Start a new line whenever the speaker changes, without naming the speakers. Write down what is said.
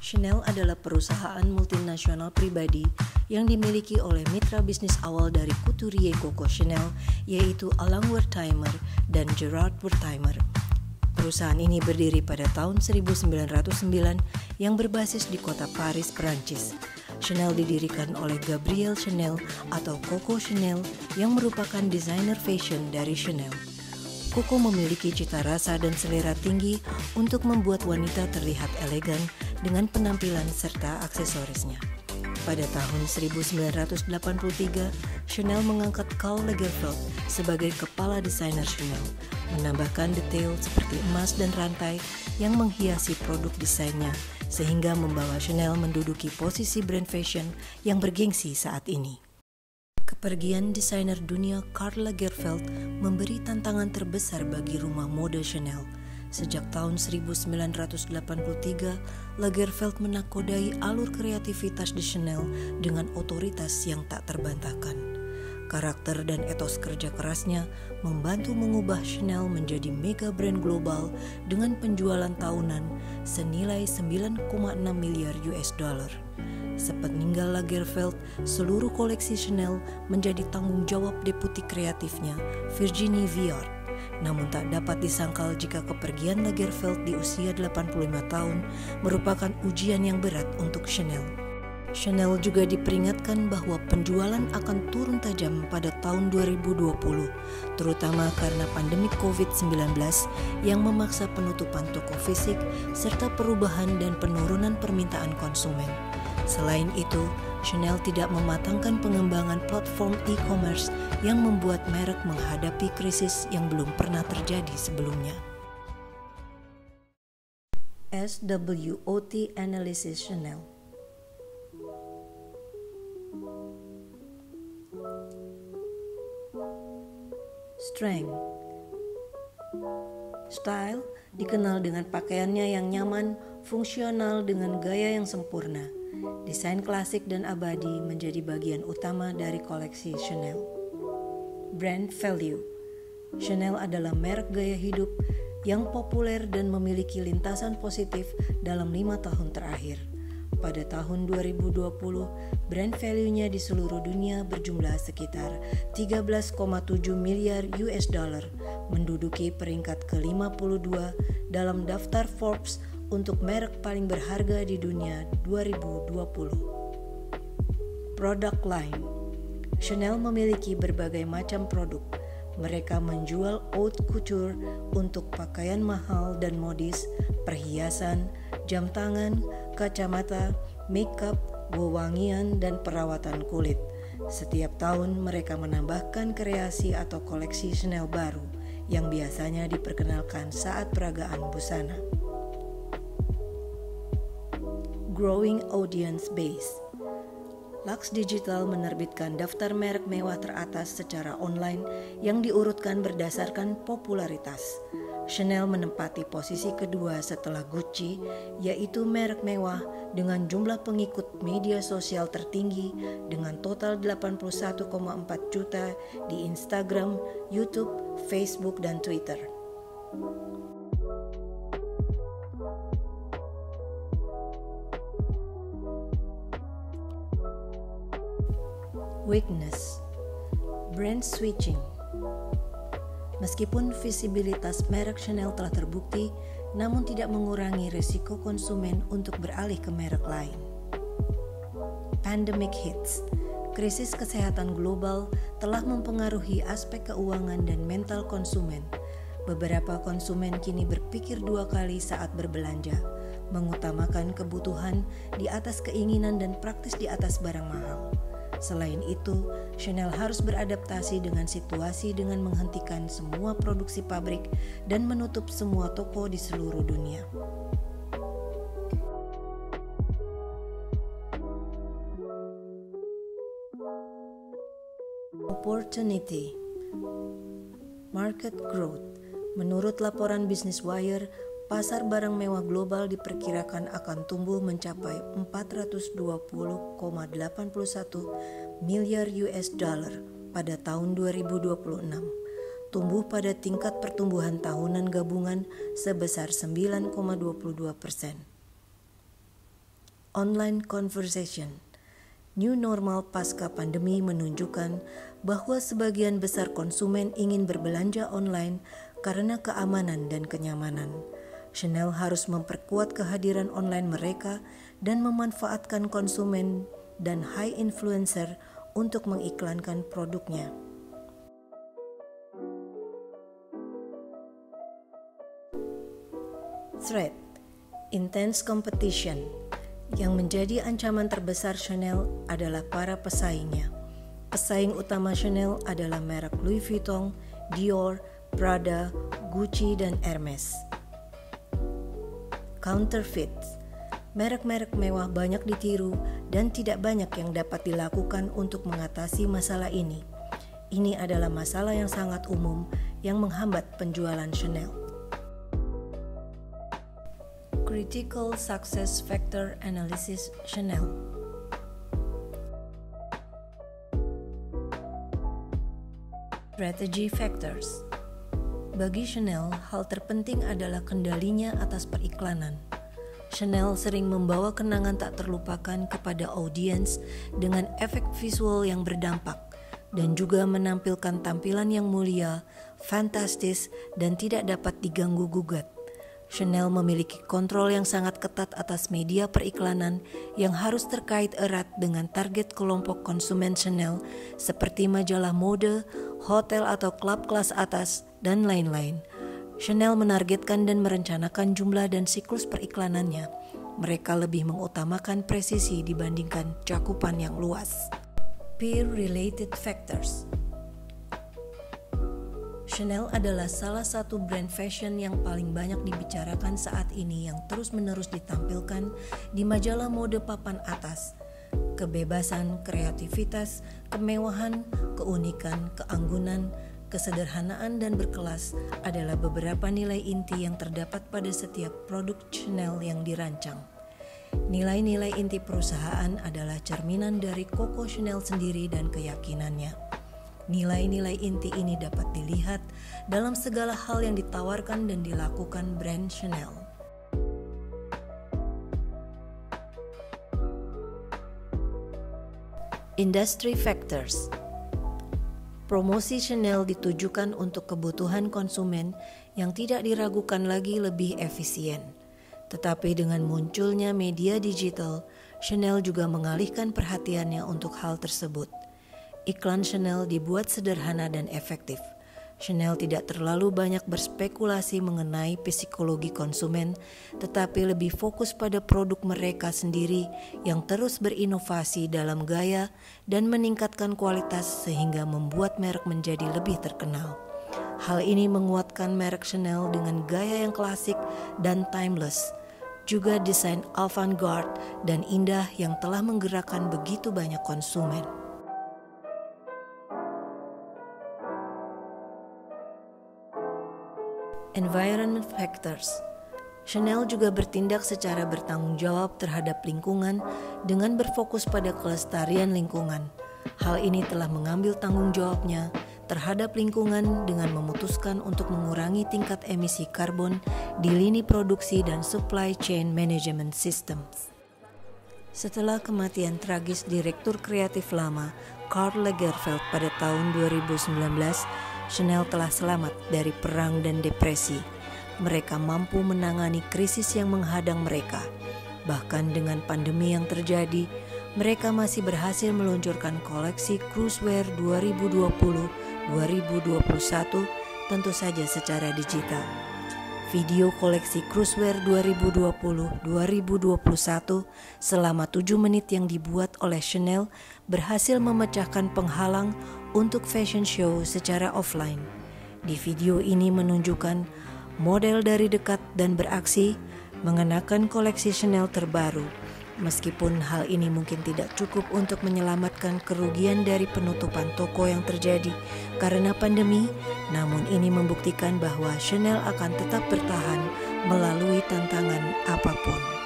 Chanel adalah perusahaan multinasional pribadi yang dimiliki oleh mitra bisnis awal dari Couturier Coco Chanel, yaitu Alain Wertheimer dan Gerard Wertheimer. Perusahaan ini berdiri pada tahun 1909 yang berbasis di kota Paris, Perancis. Chanel didirikan oleh Gabrielle Chanel atau Coco Chanel yang merupakan desainer fashion dari Chanel. Coco memiliki cita rasa dan selera tinggi untuk membuat wanita terlihat elegan dengan penampilan serta aksesorisnya. Pada tahun 1983, Chanel mengangkat Karl Lagerfeld sebagai kepala desainer Chanel, menambahkan detail seperti emas dan rantai yang menghiasi produk desainnya, sehingga membawa Chanel menduduki posisi brand fashion yang bergengsi saat ini. Kepergian desainer dunia Karl Lagerfeld memberi tantangan terbesar bagi rumah mode Chanel. Sejak tahun 1983, Lagerfeld menakodai alur kreativitas di Chanel dengan otoritas yang tak terbantahkan. Karakter dan etos kerja kerasnya membantu mengubah Chanel menjadi mega brand global dengan penjualan tahunan senilai 9,6 miliar US dollar. Sepeninggal Lagerfeld, seluruh koleksi Chanel menjadi tanggung jawab deputi kreatifnya, Virginie Viard. Namun tak dapat disangkal jika kepergian Lagerfeld di usia 85 tahun merupakan ujian yang berat untuk Chanel. Chanel juga diperingatkan bahwa penjualan akan turun tajam pada tahun 2020, terutama karena pandemi COVID-19 yang memaksa penutupan toko fisik serta perubahan dan penurunan permintaan konsumen. Selain itu, Chanel tidak mematangkan pengembangan platform e-commerce yang membuat merek menghadapi krisis yang belum pernah terjadi sebelumnya. SWOT Analysis Chanel. Strength. Style dikenal dengan pakaiannya yang nyaman, fungsional dengan gaya yang sempurna. Desain klasik dan abadi menjadi bagian utama dari koleksi Chanel. Brand value. Chanel adalah merek gaya hidup yang populer dan memiliki lintasan positif dalam 5 tahun terakhir. Pada tahun 2020, brand value-nya di seluruh dunia berjumlah sekitar 13,7 miliar US dollar, menduduki peringkat ke-52 dalam daftar Forbes untuk merek paling berharga di dunia 2020. Product line. Chanel memiliki berbagai macam produk. Mereka menjual haute couture untuk pakaian mahal dan modis, perhiasan, jam tangan, kacamata, makeup, wewangian, dan perawatan kulit. Setiap tahun mereka menambahkan kreasi atau koleksi Chanel baru yang biasanya diperkenalkan saat peragaan busana. Growing Audience Base. Lux Digital menerbitkan daftar merek mewah teratas secara online yang diurutkan berdasarkan popularitas. Chanel menempati posisi kedua setelah Gucci, yaitu merek mewah dengan jumlah pengikut media sosial tertinggi dengan total 81,4 juta di Instagram, YouTube, Facebook, dan Twitter. Weakness. Brand switching. Meskipun visibilitas merek Chanel telah terbukti, namun tidak mengurangi risiko konsumen untuk beralih ke merek lain. Pandemic hits. Krisis kesehatan global telah mempengaruhi aspek keuangan dan mental konsumen. Beberapa konsumen kini berpikir 2 kali saat berbelanja, mengutamakan kebutuhan di atas keinginan dan praktis di atas barang mahal. Selain itu, Chanel harus beradaptasi dengan situasi dengan menghentikan semua produksi pabrik dan menutup semua toko di seluruh dunia. Opportunity. Market growth. Menurut laporan Business Wire, pasar barang mewah global diperkirakan akan tumbuh mencapai 420,81 miliar US dollar pada tahun 2026, tumbuh pada tingkat pertumbuhan tahunan gabungan sebesar 9,22%. Online conversation. New normal pasca pandemi menunjukkan bahwa sebagian besar konsumen ingin berbelanja online karena keamanan dan kenyamanan. Chanel harus memperkuat kehadiran online mereka dan memanfaatkan konsumen dan high influencer untuk mengiklankan produknya. Threat, intense competition. Yang menjadi ancaman terbesar Chanel adalah para pesaingnya. Pesaing utama Chanel adalah merek Louis Vuitton, Dior, Prada, Gucci, dan Hermes. Counterfeit. Merek-merek mewah banyak ditiru dan tidak banyak yang dapat dilakukan untuk mengatasi masalah ini. Ini adalah masalah yang sangat umum yang menghambat penjualan Chanel. Critical Success Factor Analysis Chanel. Strategy Factors. Bagi Chanel, hal terpenting adalah kendalinya atas periklanan. Chanel sering membawa kenangan tak terlupakan kepada audiens dengan efek visual yang berdampak dan juga menampilkan tampilan yang mulia, fantastis, dan tidak dapat diganggu-gugat. Chanel memiliki kontrol yang sangat ketat atas media periklanan yang harus terkait erat dengan target kelompok konsumen Chanel seperti majalah mode, hotel atau klub kelas atas, dan lain-lain. Chanel menargetkan dan merencanakan jumlah dan siklus periklanannya. Mereka lebih mengutamakan presisi dibandingkan cakupan yang luas. Peer-related factors. Chanel adalah salah satu brand fashion yang paling banyak dibicarakan saat ini yang terus-menerus ditampilkan di majalah mode papan atas. Kebebasan, kreativitas, kemewahan, keunikan, keanggunan, kesederhanaan, dan berkelas adalah beberapa nilai inti yang terdapat pada setiap produk Chanel yang dirancang. Nilai-nilai inti perusahaan adalah cerminan dari Coco Chanel sendiri dan keyakinannya. Nilai-nilai inti ini dapat dilihat dalam segala hal yang ditawarkan dan dilakukan brand Chanel. Industry factors. Promosi Chanel ditujukan untuk kebutuhan konsumen yang tidak diragukan lagi lebih efisien. Tetapi dengan munculnya media digital, Chanel juga mengalihkan perhatiannya untuk hal tersebut. Iklan Chanel dibuat sederhana dan efektif. Chanel tidak terlalu banyak berspekulasi mengenai psikologi konsumen, tetapi lebih fokus pada produk mereka sendiri yang terus berinovasi dalam gaya dan meningkatkan kualitas sehingga membuat merek menjadi lebih terkenal. Hal ini menguatkan merek Chanel dengan gaya yang klasik dan timeless, juga desain avant-garde dan indah yang telah menggerakkan begitu banyak konsumen. Environment factors. Chanel juga bertindak secara bertanggung jawab terhadap lingkungan dengan berfokus pada kelestarian lingkungan. Hal ini telah mengambil tanggung jawabnya terhadap lingkungan dengan memutuskan untuk mengurangi tingkat emisi karbon di lini produksi dan supply chain management systems. Setelah kematian tragis direktur kreatif lama Karl Lagerfeld pada tahun 2019, Chanel telah selamat dari perang dan depresi. Mereka mampu menangani krisis yang menghadang mereka. Bahkan dengan pandemi yang terjadi, mereka masih berhasil meluncurkan koleksi Cruisewear 2020-2021 tentu saja secara digital. Video koleksi Cruisewear 2020-2021 selama 7 menit yang dibuat oleh Chanel berhasil memecahkan penghalang untuk fashion show secara offline. Di video ini menunjukkan model dari dekat dan beraksi mengenakan koleksi Chanel terbaru. Meskipun hal ini mungkin tidak cukup untuk menyelamatkan kerugian dari penutupan toko yang terjadi karena pandemi, namun ini membuktikan bahwa Chanel akan tetap bertahan melalui tantangan apapun.